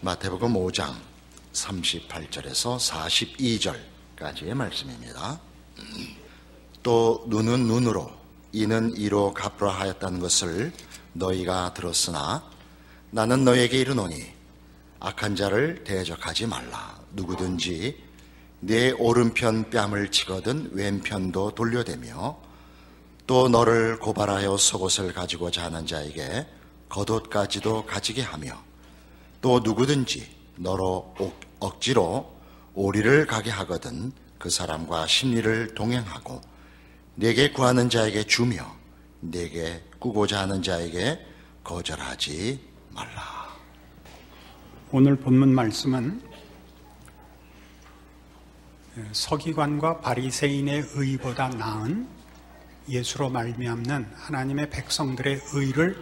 마태복음 5장 38절에서 42절까지의 말씀입니다. 또 눈은 눈으로 이는 이로 갚으라 하였다는 것을 너희가 들었으나 나는 너희에게 이르노니 악한 자를 대적하지 말라. 누구든지 내 오른편 뺨을 치거든 왼편도 돌려대며 또 너를 고발하여 속옷을 가지고자 하는 자에게 겉옷까지도 가지게 하며 또 누구든지 너로 억지로 오리를 가게 하거든 그 사람과 심리를 동행하고 내게 구하는 자에게 주며 내게 꾸고자 하는 자에게 거절하지 말라. 오늘 본문 말씀은 서기관과 바리새인의 의보다 나은 예수로 말미암는 하나님의 백성들의 의를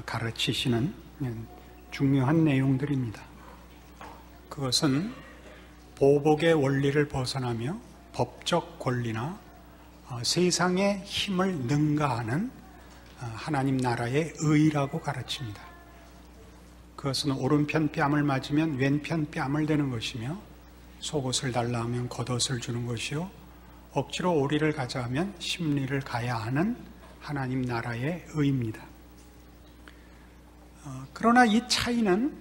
가르치시는 중요한 내용들입니다. 그것은 보복의 원리를 벗어나며 법적 권리나 세상의 힘을 능가하는 하나님 나라의 의라고 가르칩니다. 그것은 오른편 뺨을 맞으면 왼편 뺨을 대는 것이며 속옷을 달라 하면 겉옷을 주는 것이요 억지로 오리를 가자 하면 심리를 가야 하는 하나님 나라의 의입니다. 그러나 이 차이는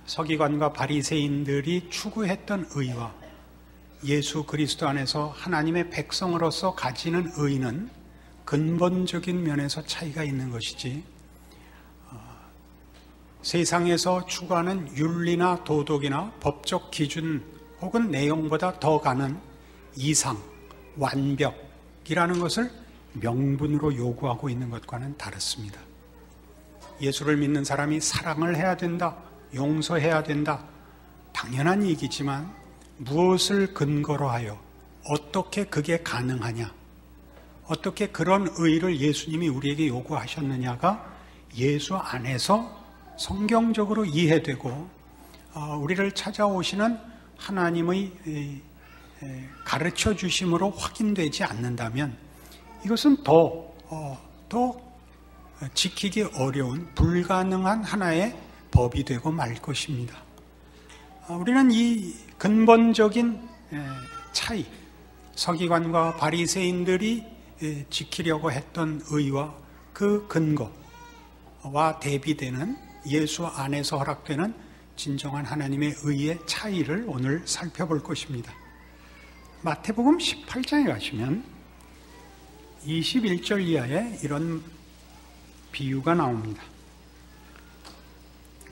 서기관과 바리새인들이 추구했던 의와 예수 그리스도 안에서 하나님의 백성으로서 가지는 의는 근본적인 면에서 차이가 있는 것이지 세상에서 추구하는 윤리나 도덕이나 법적 기준 혹은 내용보다 더 가는 이상, 완벽이라는 것을 명분으로 요구하고 있는 것과는 다릅니다. 예수를 믿는 사람이 사랑을 해야 된다, 용서해야 된다, 당연한 얘기지만 무엇을 근거로 하여 어떻게 그게 가능하냐, 어떻게 그런 의를 예수님이 우리에게 요구하셨느냐가 예수 안에서 성경적으로 이해되고 우리를 찾아오시는 하나님의 가르쳐 주심으로 확인되지 않는다면 이것은 더 지키기 어려운 불가능한 하나의 법이 되고 말 것입니다. 우리는 이 근본적인 차이, 서기관과 바리새인들이 지키려고 했던 의와 그 근거와 대비되는 예수 안에서 허락되는 진정한 하나님의 의의 차이를 오늘 살펴볼 것입니다. 마태복음 18장에 가시면 21절 이하에 이런 비유가 나옵니다.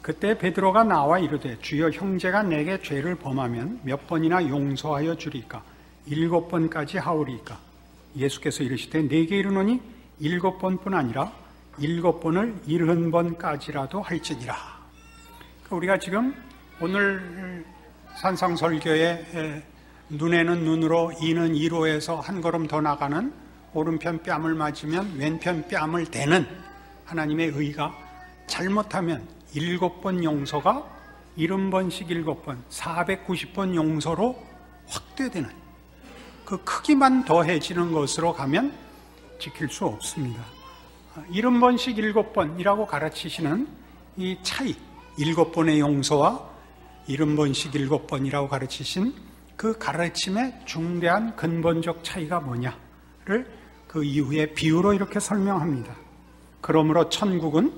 그때 베드로가 나와 이르되 주여 형제가 내게 죄를 범하면 몇 번이나 용서하여 주리까? 7번까지 하오리까? 예수께서 이르시되 내게 이르노니 7번뿐 아니라 7번을 70번까지라도 할지니라. 우리가 지금 오늘 산상설교에 눈에는 눈으로 이는 이로에서 한 걸음 더 나가는 오른편 뺨을 맞으면 왼편 뺨을 대는 하나님의 의가 잘못하면 7번 용서가 70번씩 7번 490번 용서로 확대되는 그 크기만 더해지는 것으로 가면 지킬 수 없습니다. 70번씩 7번이라고 가르치시는 이 차이, 7번의 용서와 70번씩 7번이라고 가르치신 그 가르침의 중대한 근본적 차이가 뭐냐를 그 이후에 비유로 이렇게 설명합니다. 그러므로 천국은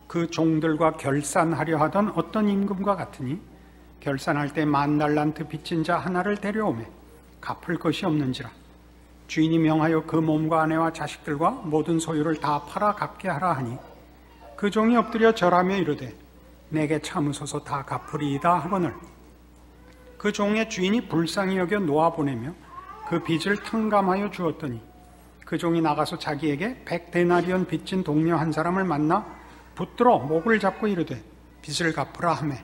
그 종들과 결산하려 하던 어떤 임금과 같으니 결산할 때 10,000달란트 빚진 자 하나를 데려오매 갚을 것이 없는지라 주인이 명하여 그 몸과 아내와 자식들과 모든 소유를 다 팔아 갚게 하라 하니 그 종이 엎드려 절하며 이르되 내게 참으소서 다 갚으리이다 하거늘 그 종의 주인이 불쌍히 여겨 놓아보내며 그 빚을 탕감하여 주었더니 그 종이 나가서 자기에게 100데나리온 빚진 동료 한 사람을 만나 붙들어 목을 잡고 이르되 빚을 갚으라 하매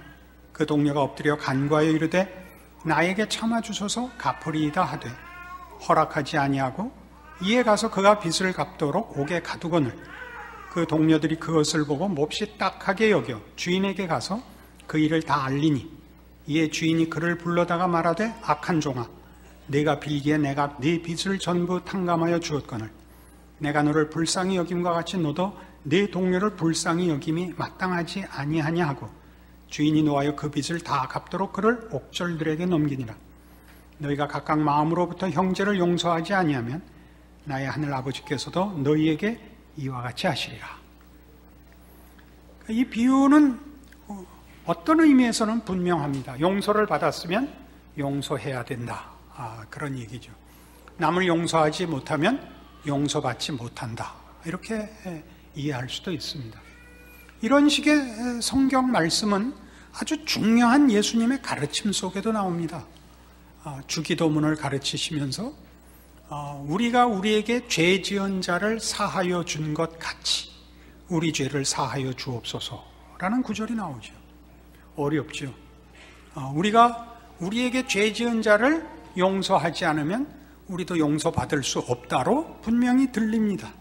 그 동료가 엎드려 간구하여 이르되 나에게 참아주소서 갚으리이다 하되 허락하지 아니하고 이에 가서 그가 빚을 갚도록 옥에 가두거늘 그 동료들이 그것을 보고 몹시 딱하게 여겨 주인에게 가서 그 일을 다 알리니 이에 주인이 그를 불러다가 말하되 악한 종아 내가 빌기에 내가 네 빚을 전부 탕감하여 주었거늘 내가 너를 불쌍히 여김과 같이 너도 네 동료를 불쌍히 여김이 마땅하지 아니하냐 하고 주인이 노하여 그 빚을 다 갚도록 그를 옥졸들에게 넘기니라. 너희가 각각 마음으로부터 형제를 용서하지 아니하면 나의 하늘 아버지께서도 너희에게 이와 같이 하시리라. 이 비유는 어떤 의미에서는 분명합니다. 용서를 받았으면 용서해야 된다. 그런 얘기죠. 남을 용서하지 못하면 용서받지 못한다. 이렇게 이해할 수도 있습니다. 이런 식의 성경 말씀은 아주 중요한 예수님의 가르침 속에도 나옵니다. 주기도문을 가르치시면서 우리가 우리에게 죄 지은 자를 사하여 준 것 같이 우리 죄를 사하여 주옵소서라는 구절이 나오죠. 어렵죠. 우리가 우리에게 죄 지은 자를 용서하지 않으면 우리도 용서받을 수 없다로 분명히 들립니다.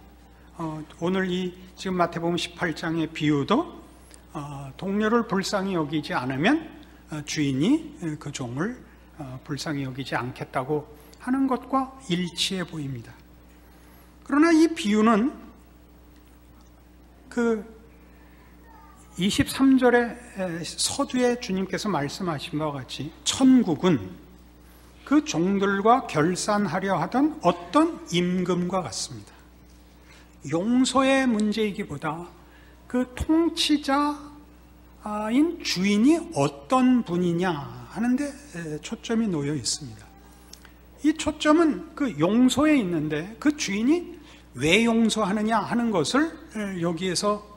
오늘 이 지금 마태복음 18장의 비유도 동료를 불쌍히 여기지 않으면 주인이 그 종을 불쌍히 여기지 않겠다고 하는 것과 일치해 보입니다. 그러나 이 비유는 그 23절의 서두에 주님께서 말씀하신 바와 같이 천국은 그 종들과 결산하려 하던 어떤 임금과 같습니다. 용서의 문제이기보다 그 통치자인 주인이 어떤 분이냐 하는데 초점이 놓여 있습니다. 이 초점은 그 용서에 있는데 그 주인이 왜 용서하느냐 하는 것을 여기에서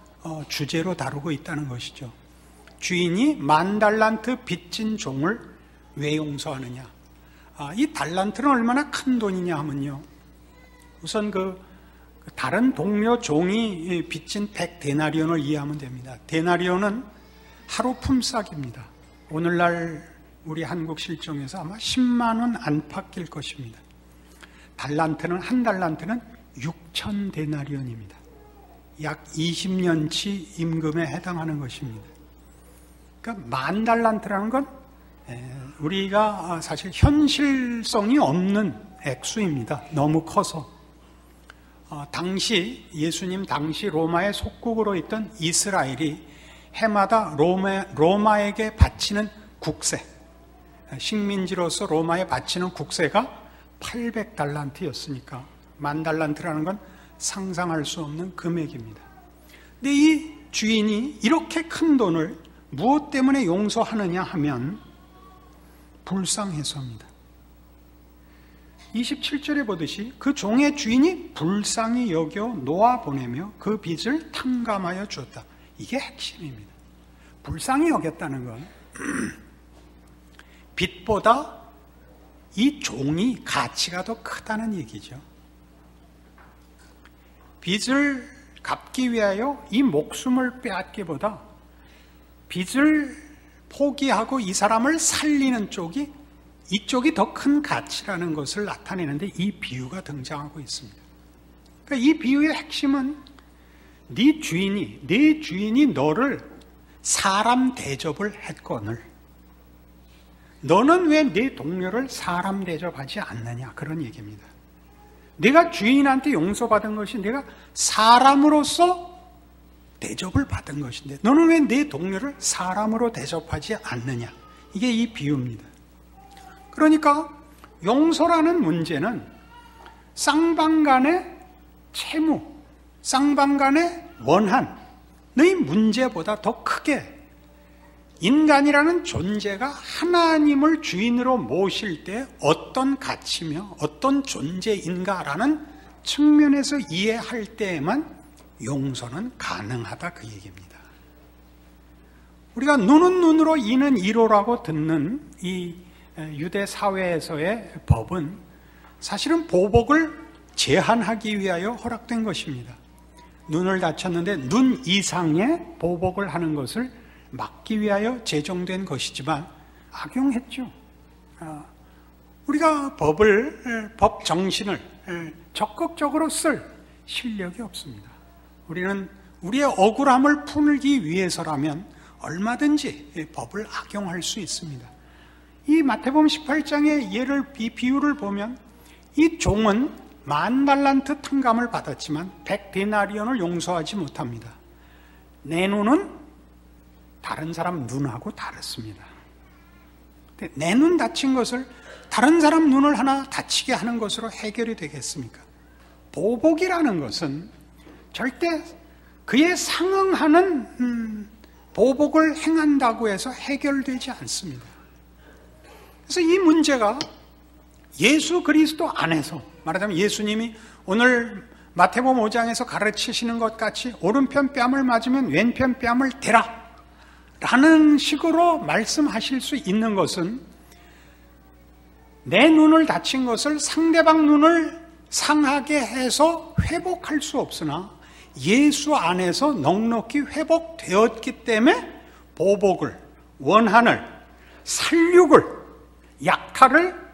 주제로 다루고 있다는 것이죠. 주인이 10,000달란트 빚진 종을 왜 용서하느냐. 이 달란트는 얼마나 큰 돈이냐 하면요, 우선 그 다른 동료 종이 빚진 100데나리온을 이해하면 됩니다. 데나리온은 하루 품삯입니다. 오늘날 우리 한국 실정에서 아마 10만 원 안팎일 것입니다. 한 달란트는 6,000데나리온입니다. 약 20년치 임금에 해당하는 것입니다. 그러니까 10,000달란트라는 건 우리가 사실 현실성이 없는 액수입니다. 너무 커서. 당시 예수님 당시 로마의 속국으로 있던 이스라엘이 해마다 로마에게 바치는 국세, 식민지로서 로마에 바치는 국세가 800달란트였으니까 10,000달란트라는 건 상상할 수 없는 금액입니다. 근데 이 주인이 이렇게 큰 돈을 무엇 때문에 용서하느냐 하면 불쌍해서입니다. 27절에 보듯이 그 종의 주인이 불쌍히 여겨 놓아보내며 그 빚을 탕감하여 주었다. 이게 핵심입니다. 불쌍히 여겼다는 건 빚보다 이 종이 가치가 더 크다는 얘기죠. 빚을 갚기 위하여 이 목숨을 빼앗기보다 빚을 포기하고 이 사람을 살리는 쪽이, 이쪽이 더 큰 가치라는 것을 나타내는데 이 비유가 등장하고 있습니다. 그러니까 이 비유의 핵심은 네 주인이 너를 사람 대접을 했거늘 너는 왜 네 동료를 사람 대접하지 않느냐, 그런 얘기입니다. 내가 주인한테 용서받은 것이 내가 사람으로서 대접을 받은 것인데 너는 왜 내 동료를 사람으로 대접하지 않느냐, 이게 이 비유입니다. 그러니까 용서라는 문제는 쌍방간의 채무, 쌍방간의 원한의 문제보다 더 크게 인간이라는 존재가 하나님을 주인으로 모실 때 어떤 가치며 어떤 존재인가라는 측면에서 이해할 때에만 용서는 가능하다, 그 얘기입니다. 우리가 눈은 눈으로 이는 이로라고 듣는 이 유대 사회에서의 법은 사실은 보복을 제한하기 위하여 허락된 것입니다. 눈을 다쳤는데 눈 이상의 보복을 하는 것을 막기 위하여 제정된 것이지만 악용했죠. 우리가 법 정신을 적극적으로 쓸 실력이 없습니다. 우리는 우리의 억울함을 풀기 위해서라면 얼마든지 법을 악용할 수 있습니다. 이 마태복음 18장의 이 비유를 보면 이 종은 10,000달란트 탕감을 받았지만 100데나리온을 용서하지 못합니다. 내 눈은 다른 사람 눈하고 다릅니다. 내 눈 다친 것을 다른 사람 눈을 하나 다치게 하는 것으로 해결이 되겠습니까? 보복이라는 것은 절대 그에 상응하는 보복을 행한다고 해서 해결되지 않습니다. 그래서 이 문제가 예수 그리스도 안에서, 말하자면 예수님이 오늘 마태복음 5장에서 가르치시는 것 같이 오른편 뺨을 맞으면 왼편 뺨을 대라 라는 식으로 말씀하실 수 있는 것은, 내 눈을 다친 것을 상대방 눈을 상하게 해서 회복할 수 없으나 예수 안에서 넉넉히 회복되었기 때문에 보복을, 원한을, 살육을, 약탈을,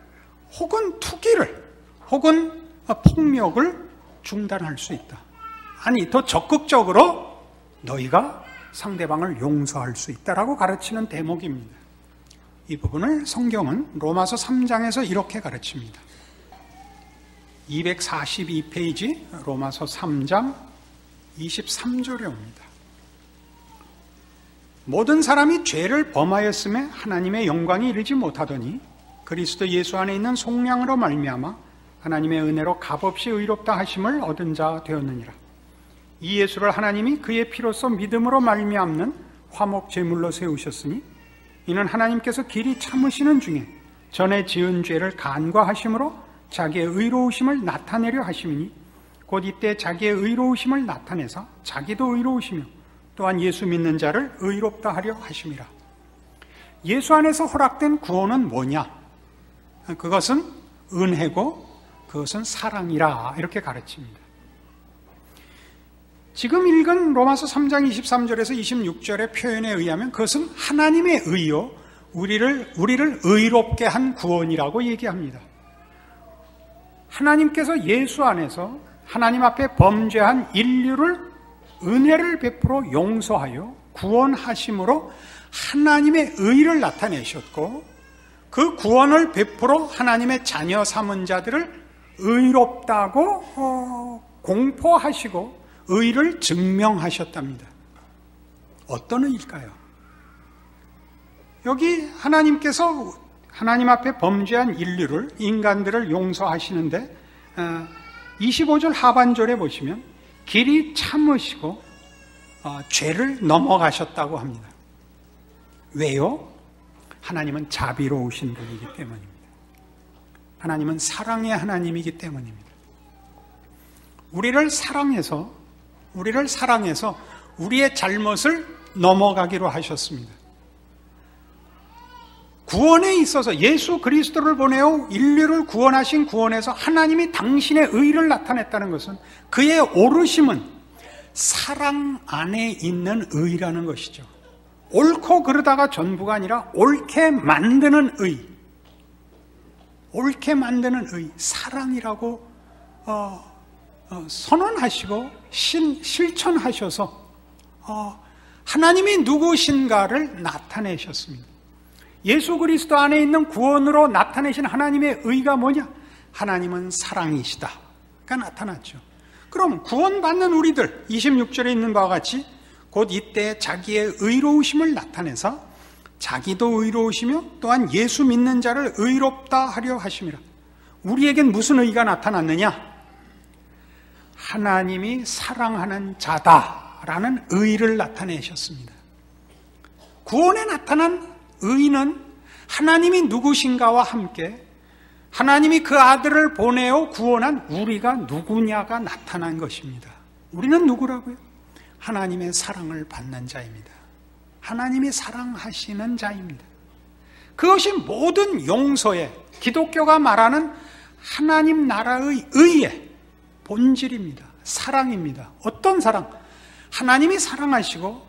혹은 투기를, 혹은 폭력을 중단할 수 있다. 아니, 더 적극적으로 너희가 상대방을 용서할 수 있다라고 가르치는 대목입니다. 이 부분을 성경은 로마서 3장에서 이렇게 가르칩니다. 242페이지 로마서 3장 23절에 옵니다. 모든 사람이 죄를 범하였음에 하나님의 영광이 이르지 못하더니 그리스도 예수 안에 있는 속량으로 말미암아 하나님의 은혜로 값없이 의롭다 하심을 얻은 자 되었느니라. 이 예수를 하나님이 그의 피로써 믿음으로 말미암는 화목 제물로 세우셨으니 이는 하나님께서 길이 참으시는 중에 전에 지은 죄를 간과하심으로 자기의 의로우심을 나타내려 하심이니 곧 이때 자기의 의로우심을 나타내사 자기도 의로우시며 또한 예수 믿는 자를 의롭다 하려 하심이라. 예수 안에서 허락된 구원은 뭐냐? 그것은 은혜고 그것은 사랑이라, 이렇게 가르칩니다. 지금 읽은 로마서 3장 23절에서 26절의 표현에 의하면 그것은 하나님의 의요, 우리를 의롭게 한 구원이라고 얘기합니다. 하나님께서 예수 안에서 하나님 앞에 범죄한 인류를 은혜를 베풀어 용서하여 구원하심으로 하나님의 의를 나타내셨고, 그 구원을 베풀어 하나님의 자녀 삼은 자들을 의롭다고 공포하시고 의를 증명하셨답니다. 어떤 의일까요? 여기 하나님께서 하나님 앞에 범죄한 인류를, 인간들을 용서하시는데 25절 하반절에 보시면 길이 참으시고 죄를 넘어가셨다고 합니다. 왜요? 하나님은 자비로우신 분이기 때문입니다. 하나님은 사랑의 하나님이기 때문입니다. 우리를 사랑해서 우리의 잘못을 넘어가기로 하셨습니다. 구원에 있어서 예수 그리스도를 보내어 인류를 구원하신 구원에서 하나님이 당신의 의를 나타냈다는 것은 그의 오르심은 사랑 안에 있는 의라는 것이죠. 옳고 그르다가 전부가 아니라 옳게 만드는 의, 옳게 만드는 의, 사랑이라고 선언하시고 실천하셔서 하나님이 누구신가를 나타내셨습니다. 예수 그리스도 안에 있는 구원으로 나타내신 하나님의 의가 뭐냐? 하나님은 사랑이시다가 나타났죠. 그럼 구원받는 우리들, 26절에 있는 바와 같이 곧 이때 자기의 의로우심을 나타내서 자기도 의로우시며 또한 예수 믿는 자를 의롭다 하려 하심이라. 우리에겐 무슨 의가 나타났느냐? 하나님이 사랑하는 자다라는 의를 나타내셨습니다. 구원에 나타난 의는 하나님이 누구신가와 함께 하나님이 그 아들을 보내어 구원한 우리가 누구냐가 나타난 것입니다. 우리는 누구라고요? 하나님의 사랑을 받는 자입니다. 하나님이 사랑하시는 자입니다. 그것이 모든 용서의, 기독교가 말하는 하나님 나라의 의의 본질입니다. 사랑입니다. 어떤 사랑? 하나님이 사랑하시고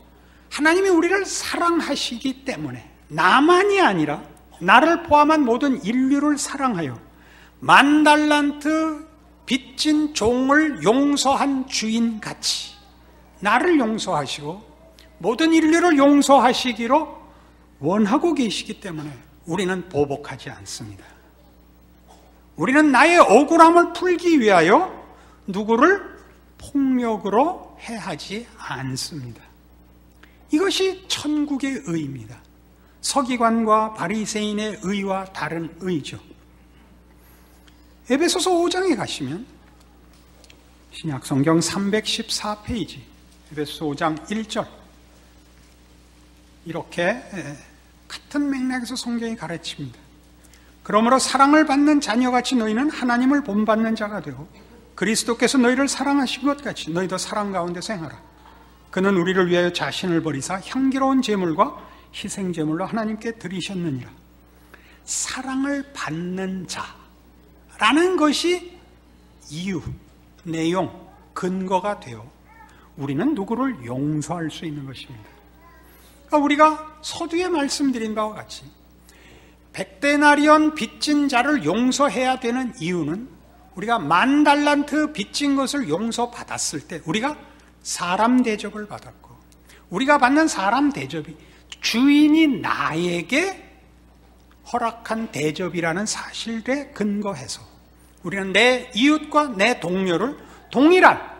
하나님이 우리를 사랑하시기 때문에 나만이 아니라 나를 포함한 모든 인류를 사랑하여 10,000달란트 빚진 종을 용서한 주인같이 나를 용서하시고 모든 인류를 용서하시기로 원하고 계시기 때문에 우리는 보복하지 않습니다. 우리는 나의 억울함을 풀기 위하여 누구를 폭력으로 해하지 않습니다. 이것이 천국의 의입니다. 서기관과 바리새인의 의와 다른 의죠. 에베소서 5장에 가시면 신약성경 314페이지 에베소서 5장 1절 이렇게 같은 맥락에서 성경이 가르칩니다. 그러므로 사랑을 받는 자녀같이 너희는 하나님을 본받는 자가 되고 그리스도께서 너희를 사랑하신 것 같이 너희도 사랑 가운데서 행하라. 그는 우리를 위하여 자신을 버리사 향기로운 제물과 희생제물로 하나님께 드리셨느니라. 사랑을 받는 자라는 것이 이유, 내용, 근거가 되어 우리는 누구를 용서할 수 있는 것입니다. 그러니까 우리가 서두에 말씀드린 바와 같이 100데나리온 빚진 자를 용서해야 되는 이유는 우리가 10,000달란트 빚진 것을 용서받았을 때 우리가 사람 대접을 받았고 우리가 받는 사람 대접이 주인이 나에게 허락한 대접이라는 사실에 근거해서 우리는 내 이웃과 내 동료를 동일한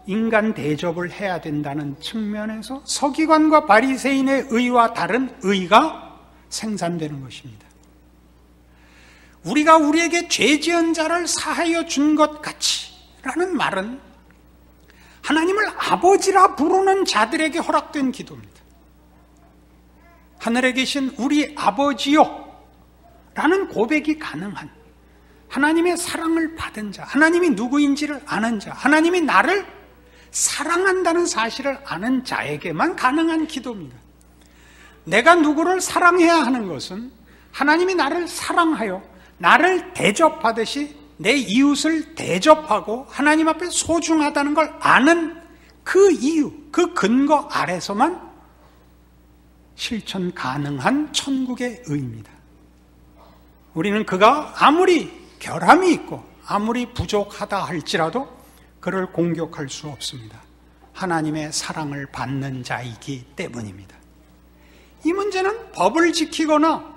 인간 대접을 해야 된다는 측면에서 서기관과 바리새인의 의와 다른 의가 생산되는 것입니다. 우리가 우리에게 죄 지은 자를 사하여 준 것 같이 라는 말은 하나님을 아버지라 부르는 자들에게 허락된 기도입니다. 하늘에 계신 우리 아버지요 라는 고백이 가능한 하나님의 사랑을 받은 자, 하나님이 누구인지를 아는 자, 하나님이 나를 사랑한다는 사실을 아는 자에게만 가능한 기도입니다. 내가 누구를 사랑해야 하는 것은 하나님이 나를 사랑하여 나를 대접하듯이 내 이웃을 대접하고 하나님 앞에 소중하다는 걸 아는 그 이유, 그 근거 아래서만 실천 가능한 천국의 의입니다. 우리는 그가 아무리 결함이 있고 아무리 부족하다 할지라도 그를 공격할 수 없습니다. 하나님의 사랑을 받는 자이기 때문입니다. 이 문제는 법을 지키거나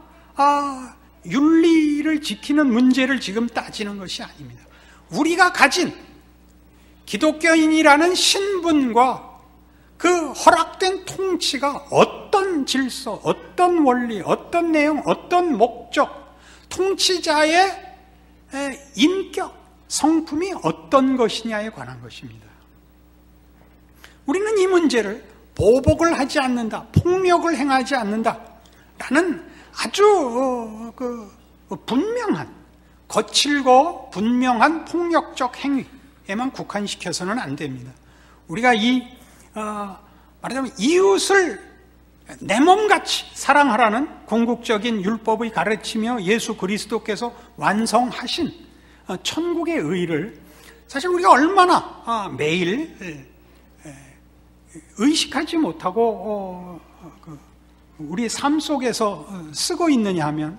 윤리를 지키는 문제를 지금 따지는 것이 아닙니다. 우리가 가진 기독교인이라는 신분과 그 허락된 통치가 어떤 질서, 어떤 원리, 어떤 내용, 어떤 목적, 통치자의 인격, 성품이 어떤 것이냐에 관한 것입니다. 우리는 이 문제를 보복을 하지 않는다, 폭력을 행하지 않는다 라는 아주 분명한, 거칠고 분명한 폭력적 행위에만 국한시켜서는 안 됩니다. 우리가 말하자면 이웃을 내 몸같이 사랑하라는 궁극적인 율법의 가르치며 예수 그리스도께서 완성하신 천국의 의를 사실 우리가 얼마나 매일 의식하지 못하고 우리 삶 속에서 쓰고 있느냐 하면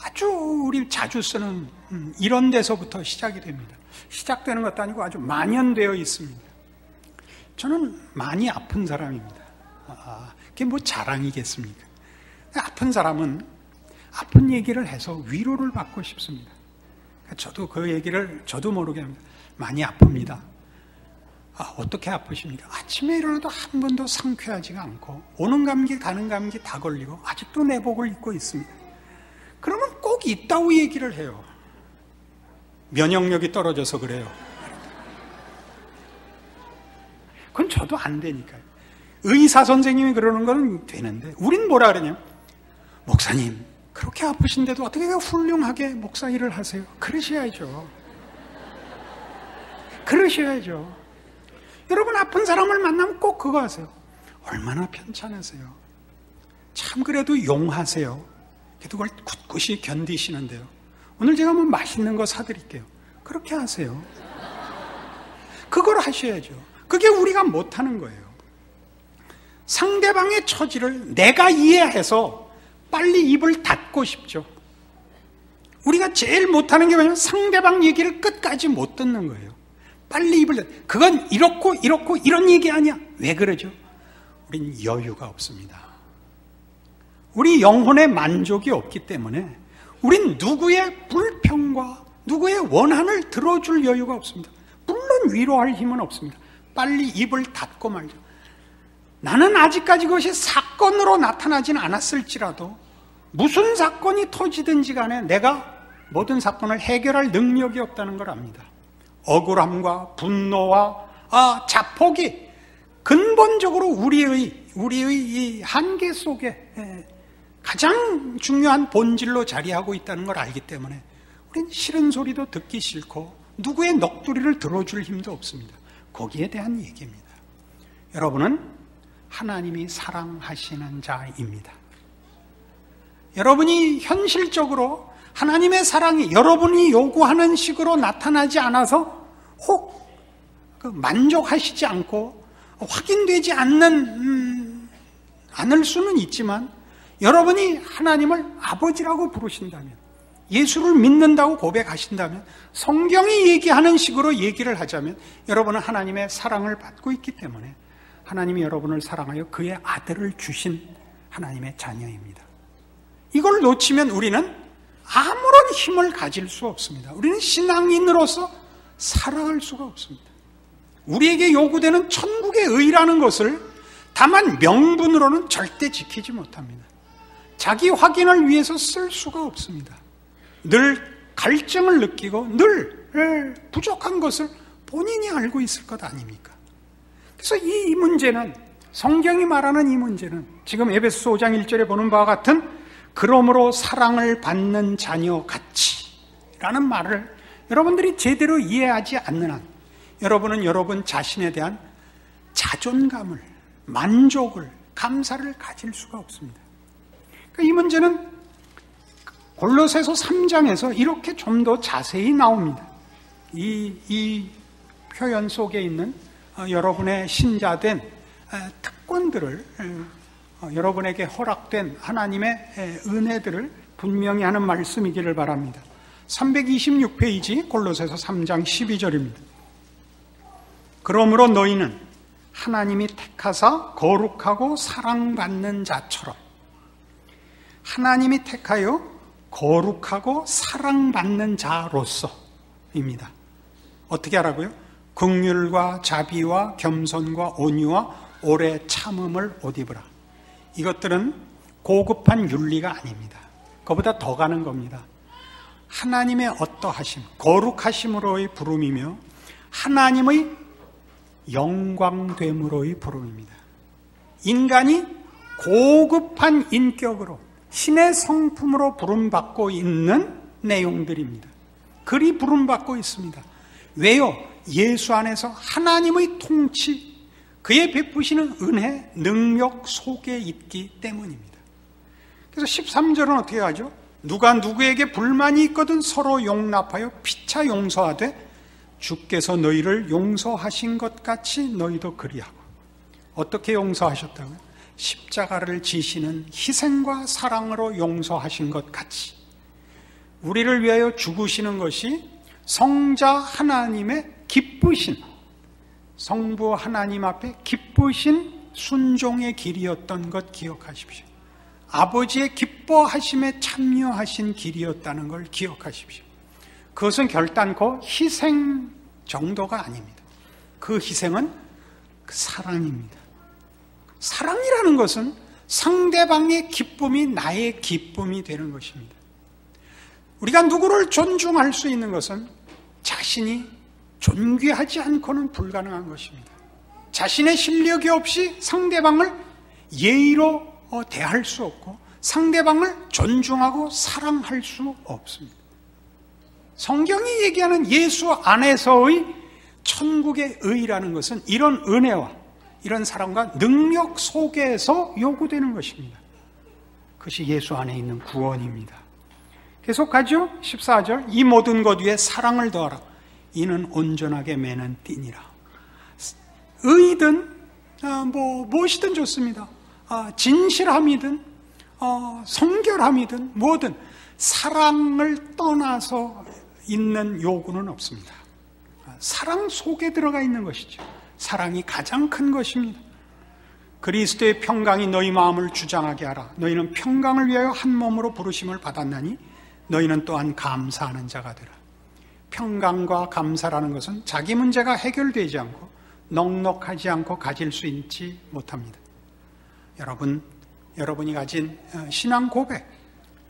아주 우리 자주 쓰는 이런 데서부터 시작이 됩니다. 시작되는 것도 아니고 아주 만연되어 있습니다. 저는 많이 아픈 사람입니다. 그게 뭐 자랑이겠습니까? 아픈 사람은 아픈 얘기를 해서 위로를 받고 싶습니다. 저도 그 얘기를 저도 모르게 합니다. 많이 아픕니다. 어떻게 아프십니까? 아침에 일어나도 한 번도 상쾌하지가 않고 오는 감기 가는 감기 다 걸리고 아직도 내복을 입고 있습니다. 그러면 꼭 있다고 얘기를 해요. 면역력이 떨어져서 그래요. 그건 저도 안 되니까요. 의사 선생님이 그러는 건 되는데 우린 뭐라 그러냐면 목사님 그렇게 아프신데도 어떻게 훌륭하게 목사 일을 하세요? 그러셔야죠. 그러셔야죠. 여러분 아픈 사람을 만나면 꼭 그거 하세요. 얼마나 편찮으세요. 참 그래도 용하세요. 그래도 그걸 굳굳이 견디시는데요. 오늘 제가 뭐 맛있는 거 사드릴게요. 그렇게 하세요. 그걸 하셔야죠. 그게 우리가 못하는 거예요. 상대방의 처지를 내가 이해해서 빨리 입을 닫고 싶죠. 우리가 제일 못하는 게 뭐냐면 상대방 얘기를 끝까지 못 듣는 거예요. 빨리 입을 닫고 그건 이렇고 이런 얘기 아니야. 왜 그러죠? 우린 여유가 없습니다. 우리 영혼의 만족이 없기 때문에 우린 누구의 불평과 누구의 원한을 들어줄 여유가 없습니다. 물론 위로할 힘은 없습니다. 빨리 입을 닫고 말죠. 나는 아직까지 그것이 사건으로 나타나진 않았을지라도 무슨 사건이 터지든지 간에 내가 모든 사건을 해결할 능력이 없다는 걸 압니다. 억울함과 분노와 자폭이 근본적으로 우리의 이 한계 속에 가장 중요한 본질로 자리하고 있다는 걸 알기 때문에 우리는 싫은 소리도 듣기 싫고 누구의 넋두리를 들어줄 힘도 없습니다. 거기에 대한 얘기입니다. 여러분은 하나님이 사랑하시는 자입니다. 여러분이 현실적으로 하나님의 사랑이 여러분이 요구하는 식으로 나타나지 않아서 혹 만족하시지 않고 확인되지 않을 수는 있지만, 여러분이 하나님을 아버지라고 부르신다면, 예수를 믿는다고 고백하신다면, 성경이 얘기하는 식으로 얘기를 하자면 여러분은 하나님의 사랑을 받고 있기 때문에 하나님이 여러분을 사랑하여 그의 아들을 주신 하나님의 자녀입니다. 이걸 놓치면 우리는 아무런 힘을 가질 수 없습니다. 우리는 신앙인으로서 살아갈 수가 없습니다. 우리에게 요구되는 천국의 의라는 것을 다만 명분으로는 절대 지키지 못합니다. 자기 확인을 위해서 쓸 수가 없습니다. 늘 갈증을 느끼고 늘 부족한 것을 본인이 알고 있을 것 아닙니까? 그래서 이 문제는, 성경이 말하는 이 문제는 지금 에베소서 5장 1절에 보는 바와 같은 그러므로 사랑을 받는 자녀 같이라는 말을 여러분들이 제대로 이해하지 않는 한 여러분은 여러분 자신에 대한 자존감을, 만족을, 감사를 가질 수가 없습니다. 그러니까 이 문제는 골로새서 3장에서 이렇게 좀 더 자세히 나옵니다. 이 표현 속에 있는 여러분의 신자된 특권들을, 여러분에게 허락된 하나님의 은혜들을 분명히 하는 말씀이기를 바랍니다. 326페이지 골로새서 3장 12절입니다. 그러므로 너희는 하나님이 택하사 거룩하고 사랑받는 자처럼, 하나님이 택하여 거룩하고 사랑받는 자로서입니다. 어떻게 하라고요? 긍휼과 자비와 겸손과 온유와 오래 참음을 옷 입으라. 이것들은 고급한 윤리가 아닙니다. 그보다 더 가는 겁니다. 하나님의 어떠하심, 거룩하심으로의 부름이며 하나님의 영광됨으로의 부름입니다. 인간이 고급한 인격으로 신의 성품으로 부름받고 있는 내용들입니다. 그리 부름받고 있습니다. 왜요? 예수 안에서 하나님의 통치, 그의 베푸시는 은혜, 능력 속에 있기 때문입니다. 그래서 13절은 어떻게 하죠? 누가 누구에게 불만이 있거든 서로 용납하여 피차 용서하되 주께서 너희를 용서하신 것 같이 너희도 그리하고. 어떻게 용서하셨다고요? 십자가를 지시는 희생과 사랑으로 용서하신 것 같이 우리를 위하여 죽으시는 것이 성자 하나님의 기쁘신, 성부 하나님 앞에 기쁘신 순종의 길이었던 것 기억하십시오. 아버지의 기뻐하심에 참여하신 길이었다는 걸 기억하십시오. 그것은 결단코 희생 정도가 아닙니다. 그 희생은 그 사랑입니다. 사랑이라는 것은 상대방의 기쁨이 나의 기쁨이 되는 것입니다. 우리가 누구를 존중할 수 있는 것은 자신이 존귀하지 않고는 불가능한 것입니다. 자신의 실력이 없이 상대방을 예의로 대할 수 없고 상대방을 존중하고 사랑할 수 없습니다. 성경이 얘기하는 예수 안에서의 천국의 의라는 것은 이런 은혜와 이런 사랑과 능력 속에서 요구되는 것입니다. 그것이 예수 안에 있는 구원입니다. 계속하죠. 14절, 이 모든 것 위에 사랑을 더하라. 이는 온전하게 매는 띠니라. 의든 무엇이든 좋습니다. 진실함이든 성결함이든 뭐든 사랑을 떠나서 있는 요구는 없습니다. 사랑 속에 들어가 있는 것이죠. 사랑이 가장 큰 것입니다. 그리스도의 평강이 너희 마음을 주장하게 하라. 너희는 평강을 위하여 한 몸으로 부르심을 받았나니 너희는 또한 감사하는 자가 되라. 평강과 감사라는 것은 자기 문제가 해결되지 않고 넉넉하지 않고 가질 수 있지 못합니다. 여러분이 가진 신앙 고백,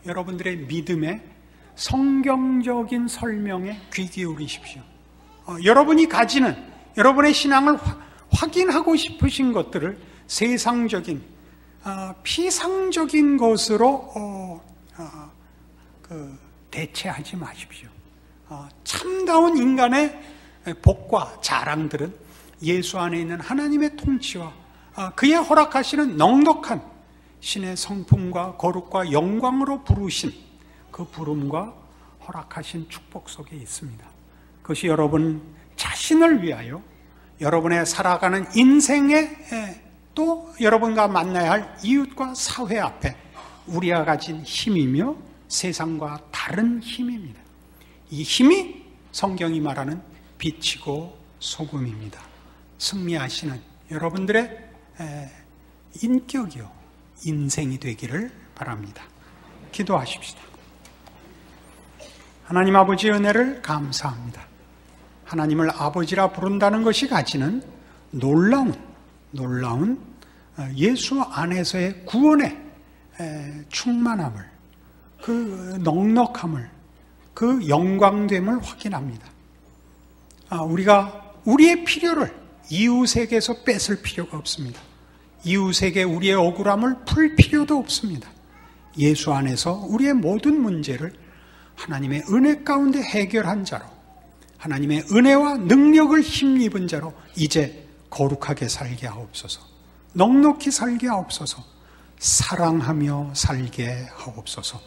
여러분들의 믿음의 성경적인 설명에 귀 기울이십시오. 여러분이 가지는 여러분의 신앙을 확인하고 싶으신 것들을 세상적인, 피상적인 것으로 대체하지 마십시오. 참다운 인간의 복과 자랑들은 예수 안에 있는 하나님의 통치와 그의 허락하시는 넉넉한 신의 성품과 거룩과 영광으로 부르신 그 부름과 허락하신 축복 속에 있습니다. 그것이 여러분 자신을 위하여 여러분의 살아가는 인생에 또 여러분과 만나야 할 이웃과 사회 앞에 우리가 가진 힘이며 세상과 다른 힘입니다. 이 힘이 성경이 말하는 빛이고 소금입니다. 승리하시는 여러분들의 인격이요 인생이 되기를 바랍니다. 기도하십시다. 하나님 아버지의 은혜를 감사합니다. 하나님을 아버지라 부른다는 것이 가지는 놀라운 예수 안에서의 구원의 충만함을, 그 넉넉함을, 그 영광됨을 확인합니다. 우리가 우리의 필요를 이웃에게서 뺏을 필요가 없습니다. 이웃에게 우리의 억울함을 풀 필요도 없습니다. 예수 안에서 우리의 모든 문제를 하나님의 은혜 가운데 해결한 자로, 하나님의 은혜와 능력을 힘입은 자로 이제 거룩하게 살게 하옵소서, 넉넉히 살게 하옵소서, 사랑하며 살게 하옵소서,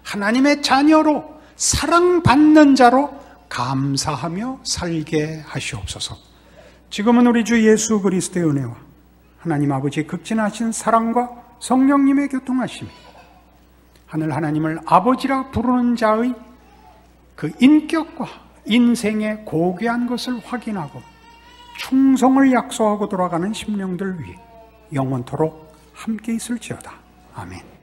하나님의 자녀로 사랑받는 자로 감사하며 살게 하시옵소서. 지금은 우리 주 예수 그리스도의 은혜와 하나님 아버지의 극진하신 사랑과 성령님의 교통하심이 하늘 하나님을 아버지라 부르는 자의 그 인격과 인생의 고귀한 것을 확인하고 충성을 약속하고 돌아가는 심령들 위해 영원토록 함께 있을지어다. 아멘.